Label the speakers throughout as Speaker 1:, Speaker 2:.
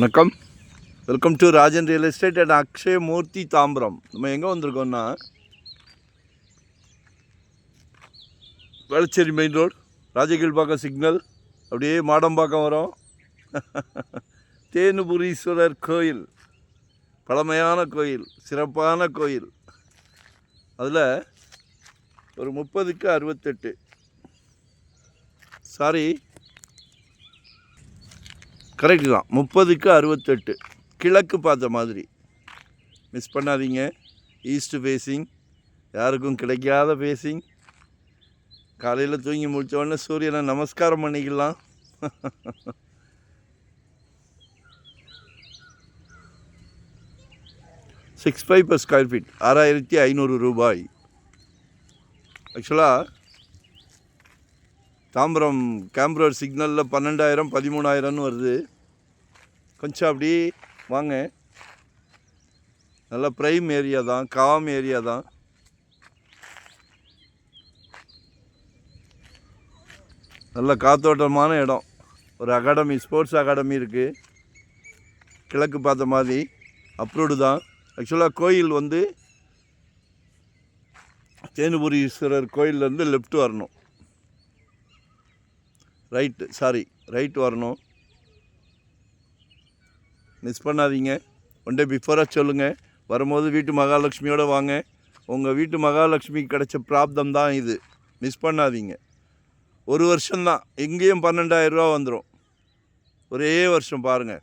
Speaker 1: வணக்கம், welcome to Rajan real estate and Akshaya Murthy Tambaram. நம்ம எங்கே வந்திருக்கோம்னா Velachery main road, Rajakilpakkam signal, அப்படியே மாடம்பாக்கம் வரும். தேனுபுரீஸ்வரர் கோயில், பழமையான கோயில், சிறப்பான கோயில். அதில் ஒரு 30க்கு 68, சாரி கரெக்டு தான், 30க்கு 68 கிழக்கு பார்த்த மாதிரி. மிஸ் பண்ணாதீங்க. ஈஸ்ட் ஃபேஸிங், யாருக்கும் கிடைக்காத ஃபேஸிங். காலையில் தூங்கி முடித்தோடனே சூரியனை நமஸ்காரம் பண்ணிக்கலாம். 65 per ஸ்கொயர் ஃபீட், 6500 ரூபாய். ஆக்சுவலாக தாம்பரம் கேம்ப்ரோட் சிக்னலில் 12,000 13,000 வருது. கொஞ்சம் அப்படி வாங்க, நல்லா ப்ரைம் ஏரியா தான், காம் ஏரியா தான். நல்ல காத்தோட்டமான இடம். ஒரு அகாடமி, ஸ்போர்ட்ஸ் அகாடமி இருக்குது, கிழக்கு பார்த்த மாதிரி. அப்ரூவ்டு தான். ஆக்சுவலாக கோயில் வந்து தேனுபுரீஸ்வரர் கோயிலேருந்து லெஃப்ட் வரணும், ரைட் வரணும். மிஸ் பண்ணாதீங்க. ஒன் டே பிஃபோராக சொல்லுங்கள். வரும்போது வீட்டு மகாலட்சுமியோடு வாங்க. உங்கள் வீட்டு மகாலட்சுமிக்கு கிடைச்ச பிராப்தம் தான் இது. மிஸ் பண்ணாதீங்க. ஒரு வருஷம்தான், எங்கேயும் 12,000 ரூபா வந்துடும். ஒரே வருஷம் பாருங்கள்.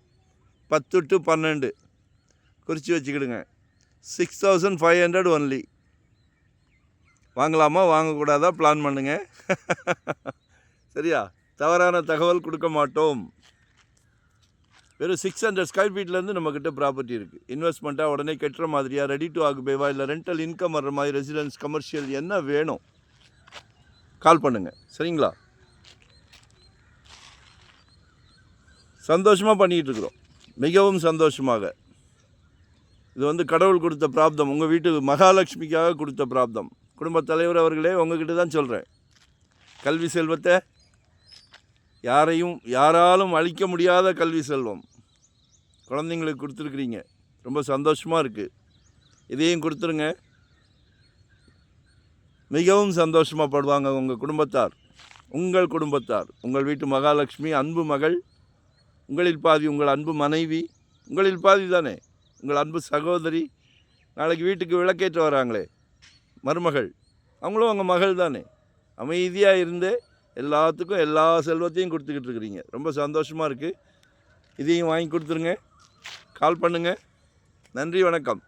Speaker 1: 10 to 12 குறித்து வச்சுக்கிடுங்க. 6,500 ஒன்லி. வாங்கலாமா வாங்கக்கூடாதா பிளான் பண்ணுங்கள். சரியா? தவறான தகவல் கொடுக்க மாட்டோம். வெறும் 600 ஸ்கொயர் ஃபீட்லேருந்து நம்மக்கிட்ட ப்ராப்பர்ட்டி இருக்குது. இன்வெஸ்ட்மெண்ட்டாக உடனே கட்டுற மாதிரியா, ரெடி டு ஆக்குபேவா, இல்லை ரெண்டல் இன்கம் வர்ற மாதிரி, ரெசிடென்ஸ், கமர்ஷியல், என்ன வேணும் கால் பண்ணுங்கள். சரிங்களா? சந்தோஷமாக பண்ணிகிட்ருக்குறோம், மிகவும் சந்தோஷமாக. இது வந்து கடவுள் கொடுத்த பிராப்தம், உங்கள் வீட்டு மகாலட்சுமிக்காக கொடுத்த பிராப்தம். குடும்பத் தலைவர் அவர்களே, உங்ககிட்ட தான் சொல்கிறேன். கல்வி செல்வத்தை யாராலும் அழிக்க முடியாத கல்வி செல்வம் குழந்தைங்களுக்கு கொடுத்துருக்குறீங்க. ரொம்ப சந்தோஷமாக இருக்குது. இதையும் கொடுத்துருங்க, மிகவும் சந்தோஷமாகப்படுவாங்க உங்கள் குடும்பத்தார். உங்கள் வீட்டு மகாலட்சுமி, அன்பு மகள், உங்களில் பாதி உங்கள் அன்பு மனைவி, உங்களில் பாதி தானே உங்கள் அன்பு சகோதரி. நாளைக்கு வீட்டுக்கு விளக்கேற்ற வராங்களே மருமகள், அவங்களும் உங்கள் மகள் தானே. அமைதியாக இருந்து எல்லாத்துக்கும் எல்லா செல்வத்தையும் கொடுத்துக்கிட்டு இருக்கிறீங்க. ரொம்ப சந்தோஷமாக இருக்குது. இதையும் வாங்கி கொடுத்துருங்க. கால் பண்ணுங்கள். நன்றி, வணக்கம்.